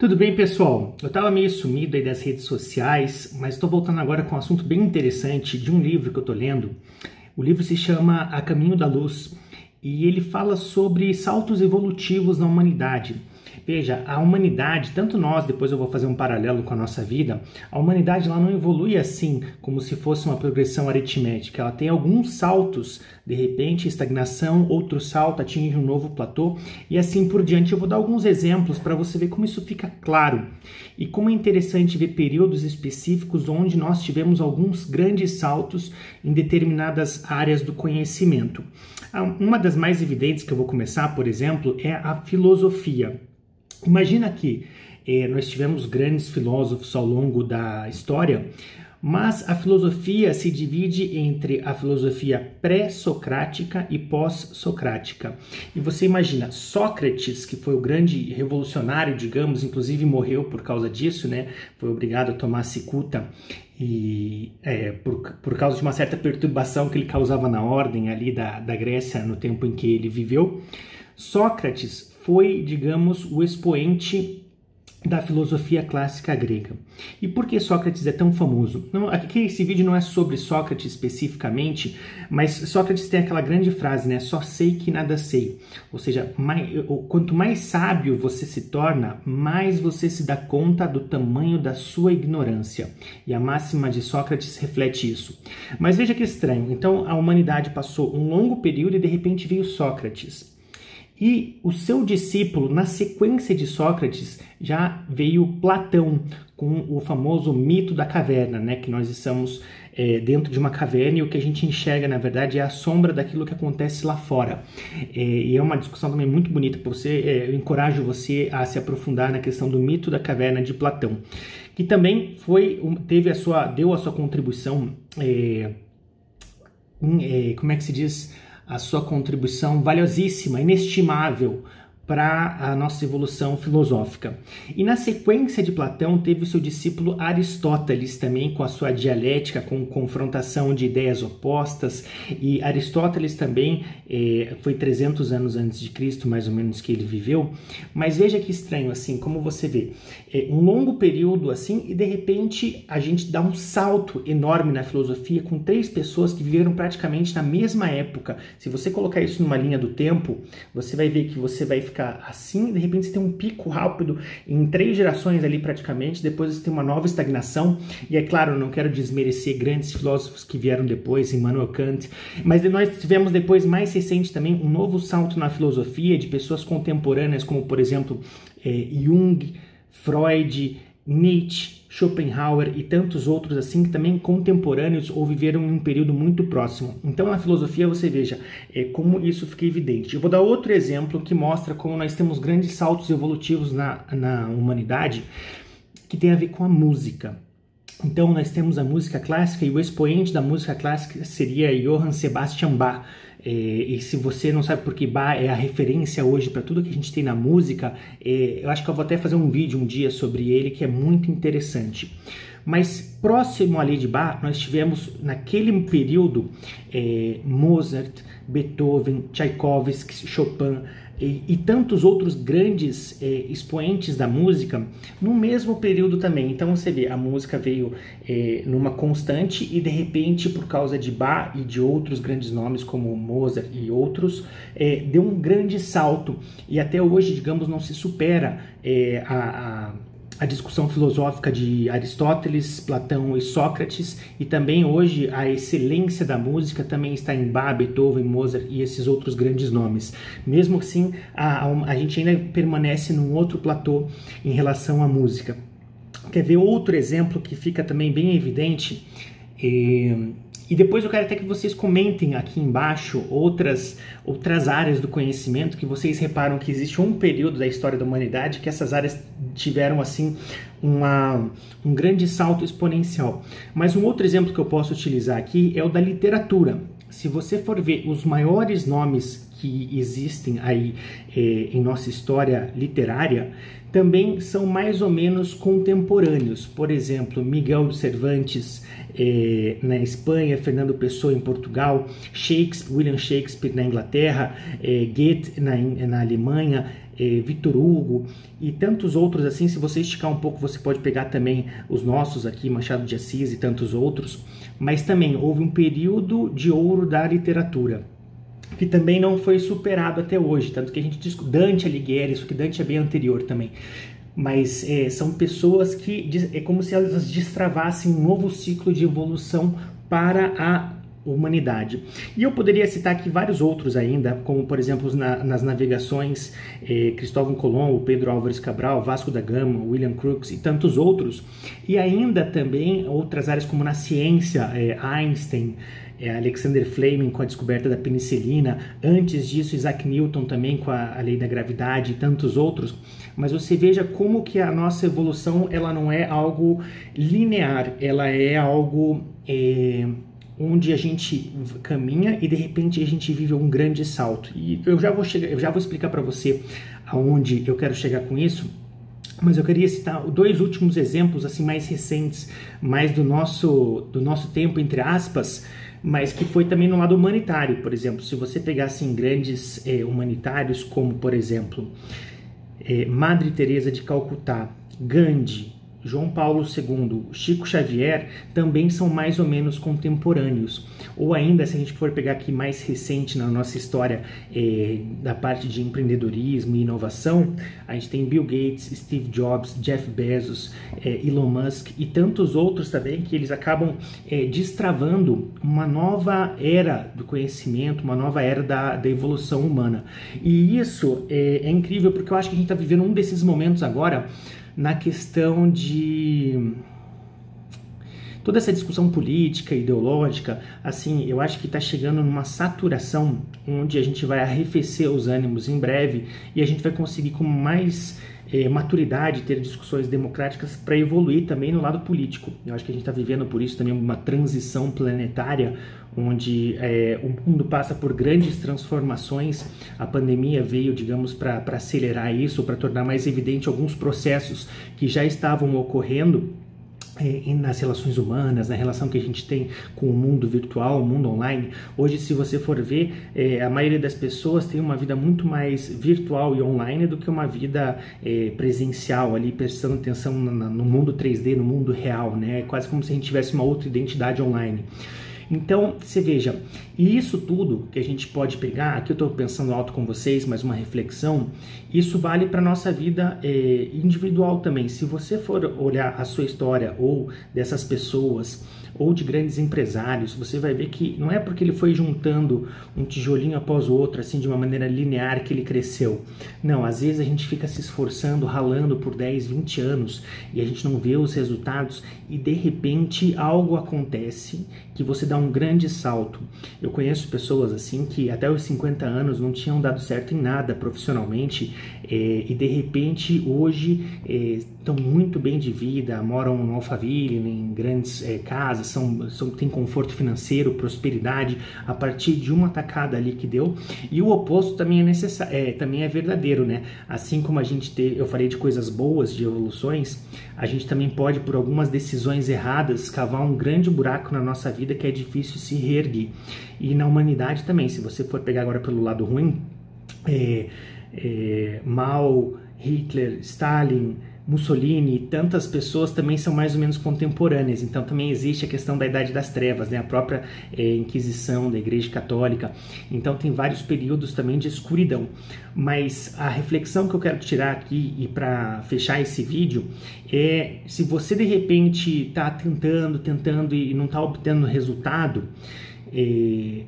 Tudo bem, pessoal? Eu estava meio sumido aí das redes sociais, mas estou voltando agora com um assunto bem interessante de um livro que eu estou lendo. O livro se chama A Caminho da Luz e ele fala sobre saltos evolutivos na humanidade. Veja, a humanidade, tanto nós, depois eu vou fazer um paralelo com a nossa vida, a humanidade ela não evolui assim, como se fosse uma progressão aritmética. Ela tem alguns saltos, de repente, estagnação, outro salto atinge um novo platô e assim por diante. Eu vou dar alguns exemplos para você ver como isso fica claro e como é interessante ver períodos específicos onde nós tivemos alguns grandes saltos em determinadas áreas do conhecimento. Uma das mais evidentes que eu vou começar, por exemplo, é a filosofia. Imagina que nós tivemos grandes filósofos ao longo da história, mas a filosofia se divide entre a filosofia pré-socrática e pós-socrática. E você imagina, Sócrates, que foi o grande revolucionário, digamos, inclusive morreu por causa disso, né? Foi obrigado a tomar cicuta e por causa de uma certa perturbação que ele causava na ordem ali da Grécia no tempo em que ele viveu. Sócrates foi, digamos, o expoente da filosofia clássica grega. E por que Sócrates é tão famoso? Não, aqui esse vídeo não é sobre Sócrates especificamente, mas Sócrates tem aquela grande frase, né? Só sei que nada sei. Ou seja, quanto mais sábio você se torna, mais você se dá conta do tamanho da sua ignorância. E a máxima de Sócrates reflete isso. Mas veja que estranho. Então, a humanidade passou um longo período e de repente veio Sócrates. E o seu discípulo, na sequência de Sócrates, já veio Platão, com o famoso mito da caverna, né? Que nós estamos dentro de uma caverna e o que a gente enxerga, na verdade, é a sombra daquilo que acontece lá fora. E é uma discussão também muito bonita para você, eu encorajo você a se aprofundar na questão do mito da caverna de Platão, que também deu a sua contribuição, como é que se diz? A sua contribuição valiosíssima, inestimável para a nossa evolução filosófica. E na sequência de Platão teve o seu discípulo Aristóteles também com a sua dialética, com confrontação de ideias opostas, e Aristóteles também foi 300 anos antes de Cristo, mais ou menos, que ele viveu. Mas veja que estranho, assim, como você vê, um longo período assim e de repente a gente dá um salto enorme na filosofia com 3 pessoas que viveram praticamente na mesma época. Se você colocar isso numa linha do tempo, você vai ver que você vai ficar assim, de repente você tem um pico rápido em 3 gerações ali praticamente, depois você tem uma nova estagnação, e é claro, eu não quero desmerecer grandes filósofos que vieram depois, Immanuel Kant, mas nós tivemos depois, mais recente também, um novo salto na filosofia de pessoas contemporâneas, como por exemplo, Jung, Freud, Nietzsche, Schopenhauer e tantos outros assim que também contemporâneos ou viveram em um período muito próximo. Então na filosofia você veja como isso fica evidente. Eu vou dar outro exemplo que mostra como nós temos grandes saltos evolutivos na humanidade, que tem a ver com a música. Então nós temos a música clássica e o expoente da música clássica seria Johann Sebastian Bach. E se você não sabe por que Bach é a referência hoje para tudo que a gente tem na música, eu acho que eu vou até fazer um vídeo um dia sobre ele que é muito interessante. Mas próximo ali de Bach, nós tivemos naquele período Mozart, Beethoven, Tchaikovsky, Chopin e tantos outros grandes expoentes da música no mesmo período também. Então você vê, a música veio numa constante e de repente, por causa de Bach e de outros grandes nomes como Mozart e outros, deu um grande salto e até hoje, digamos, não se supera a discussão filosófica de Aristóteles, Platão e Sócrates, e também hoje a excelência da música também está em Bach, Beethoven, Mozart e esses outros grandes nomes. Mesmo assim, a gente ainda permanece num outro platô em relação à música. Quer ver outro exemplo que fica também bem evidente? E depois eu quero até que vocês comentem aqui embaixo outras áreas do conhecimento que vocês reparam que existe um período da história da humanidade que essas áreas tiveram assim um grande salto exponencial. Mas um outro exemplo que eu posso utilizar aqui é o da literatura. Se você for ver os maiores nomes que existem aí em nossa história literária também são mais ou menos contemporâneos. Por exemplo, Miguel de Cervantes na Espanha, Fernando Pessoa em Portugal, William Shakespeare na Inglaterra, Goethe na Alemanha, Victor Hugo e tantos outros assim. Se você esticar um pouco, você pode pegar também os nossos aqui, Machado de Assis e tantos outros. Mas também houve um período de ouro da literatura, que também não foi superado até hoje, tanto que a gente diz Dante Alighieri, isso que Dante é bem anterior também, mas são pessoas que é como se elas destravassem um novo ciclo de evolução para a humanidade. E eu poderia citar aqui vários outros ainda, como por exemplo nas navegações, Cristóvão Colombo, Pedro Álvares Cabral, Vasco da Gama, William Crookes e tantos outros, e ainda também outras áreas como na ciência, Einstein, Alexander Fleming com a descoberta da penicilina, antes disso Isaac Newton também com a lei da gravidade e tantos outros. Mas você veja como que a nossa evolução ela não é algo linear, ela é algo onde a gente caminha e de repente a gente vive um grande salto. E eu já vou explicar para você aonde eu quero chegar com isso. Mas eu queria citar dois últimos exemplos assim mais recentes, mais do nosso tempo, entre aspas, mas que foi também no lado humanitário. Por exemplo, se você pegar assim, grandes humanitários como, por exemplo, Madre Teresa de Calcutá, Gandhi, João Paulo II, Chico Xavier, também são mais ou menos contemporâneos. Ou ainda, se a gente for pegar aqui mais recente na nossa história da parte de empreendedorismo e inovação, a gente tem Bill Gates, Steve Jobs, Jeff Bezos, Elon Musk e tantos outros também, que eles acabam destravando uma nova era do conhecimento, uma nova era da evolução humana. E isso é incrível, porque eu acho que a gente está vivendo um desses momentos agora, na questão de toda essa discussão política, ideológica, assim, eu acho que está chegando numa saturação onde a gente vai arrefecer os ânimos em breve e a gente vai conseguir com mais maturidade ter discussões democráticas para evoluir também no lado político. Eu acho que a gente está vivendo por isso também uma transição planetária onde o mundo passa por grandes transformações. A pandemia veio, digamos, para acelerar isso, para tornar mais evidente alguns processos que já estavam ocorrendo nas relações humanas, na relação que a gente tem com o mundo virtual, o mundo online. Hoje, se você for ver, a maioria das pessoas tem uma vida muito mais virtual e online do que uma vida presencial, ali prestando atenção no mundo 3D, no mundo real, né? Quase como se a gente tivesse uma outra identidade online. Então, você veja, e isso tudo que a gente pode pegar, aqui eu estou pensando alto com vocês, mas uma reflexão, isso vale para a nossa vida individual também. Se você for olhar a sua história ou dessas pessoas, ou de grandes empresários, você vai ver que não é porque ele foi juntando um tijolinho após o outro, assim, de uma maneira linear que ele cresceu. Não, às vezes a gente fica se esforçando, ralando por 10, 20 anos e a gente não vê os resultados e de repente algo acontece que você dá um grande salto. Eu conheço pessoas assim que até os 50 anos não tinham dado certo em nada profissionalmente e de repente hoje estão muito bem de vida, moram no Alphaville, em grandes casas, têm conforto financeiro, prosperidade, a partir de uma tacada ali que deu. E o oposto também é necessário, também é verdadeiro, né? Assim como eu falei de coisas boas, de evoluções, a gente também pode, por algumas decisões erradas, cavar um grande buraco na nossa vida que é difícil se reerguer. E na humanidade também, se você for pegar agora pelo lado ruim, Mao, Hitler, Stalin, Mussolini, tantas pessoas também são mais ou menos contemporâneas. Então também existe a questão da Idade das Trevas, né? A própria Inquisição da Igreja Católica. Então tem vários períodos também de escuridão. Mas a reflexão que eu quero tirar aqui e para fechar esse vídeo é: se você de repente está tentando e não está obtendo resultado, de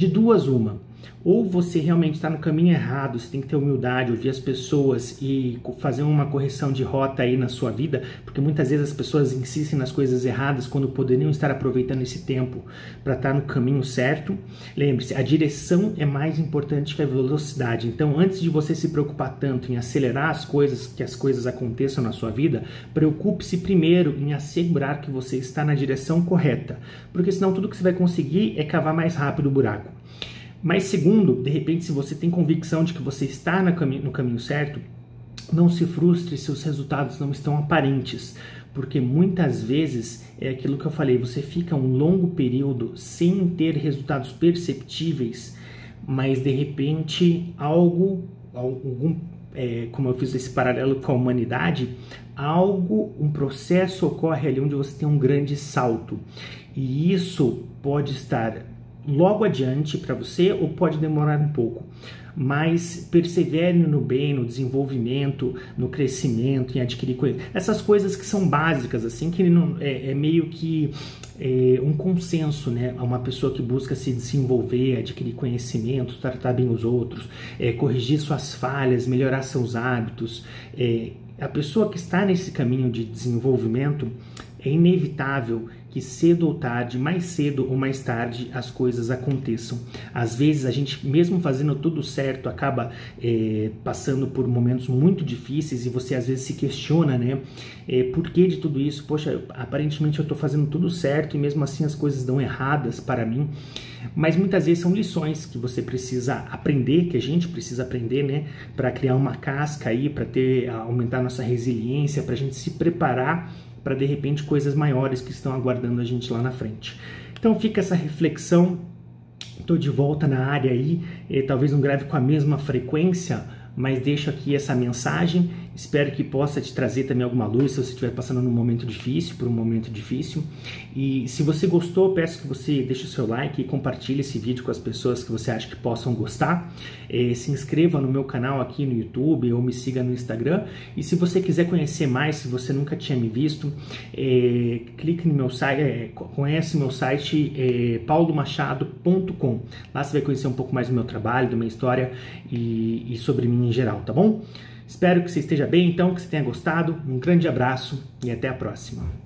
duas uma. Ou você realmente está no caminho errado, você tem que ter humildade, ouvir as pessoas e fazer uma correção de rota aí na sua vida, porque muitas vezes as pessoas insistem nas coisas erradas quando poderiam estar aproveitando esse tempo para estar no caminho certo. Lembre-se, a direção é mais importante que a velocidade. Então, antes de você se preocupar tanto em acelerar as coisas, que as coisas aconteçam na sua vida, preocupe-se primeiro em assegurar que você está na direção correta, porque senão tudo que você vai conseguir é cavar mais rápido o buraco. Mas segundo, de repente, se você tem convicção de que você está no caminho certo, não se frustre se os resultados não estão aparentes, porque muitas vezes é aquilo que eu falei, você fica um longo período sem ter resultados perceptíveis, mas de repente como eu fiz esse paralelo com a humanidade, um processo ocorre ali onde você tem um grande salto. E isso pode estar logo adiante para você ou pode demorar um pouco. Mas persevere no bem, no desenvolvimento, no crescimento, em adquirir coisas. Essas coisas que são básicas, assim, que não, é meio que um consenso, né? Uma pessoa que busca se desenvolver, adquirir conhecimento, tratar bem os outros, corrigir suas falhas, melhorar seus hábitos. A pessoa que está nesse caminho de desenvolvimento, é inevitável que cedo ou tarde, mais cedo ou mais tarde, as coisas aconteçam. Às vezes a gente, mesmo fazendo tudo certo, acaba passando por momentos muito difíceis e você às vezes se questiona, né? Por que de tudo isso? Poxa, aparentemente eu estou fazendo tudo certo e mesmo assim as coisas dão erradas para mim. Mas muitas vezes são lições que você precisa aprender, que a gente precisa aprender, né? Para criar uma casca aí, para aumentar nossa resiliência, para a gente se preparar para de repente coisas maiores que estão aguardando a gente lá na frente. Então fica essa reflexão, estou de volta na área aí, talvez não grave com a mesma frequência, mas deixo aqui essa mensagem, espero que possa te trazer também alguma luz se você estiver passando por um momento difícil. E se você gostou, peço que você deixe o seu like e compartilhe esse vídeo com as pessoas que você acha que possam gostar. Se inscreva no meu canal aqui no YouTube ou me siga no Instagram. E se você quiser conhecer mais, se você nunca tinha me visto, clique no meu site, conhece meu site paulomachado.com. Lá você vai conhecer um pouco mais do meu trabalho, da minha história e sobre mim em geral, tá bom? Espero que você esteja bem, então, que você tenha gostado. Um grande abraço e até a próxima.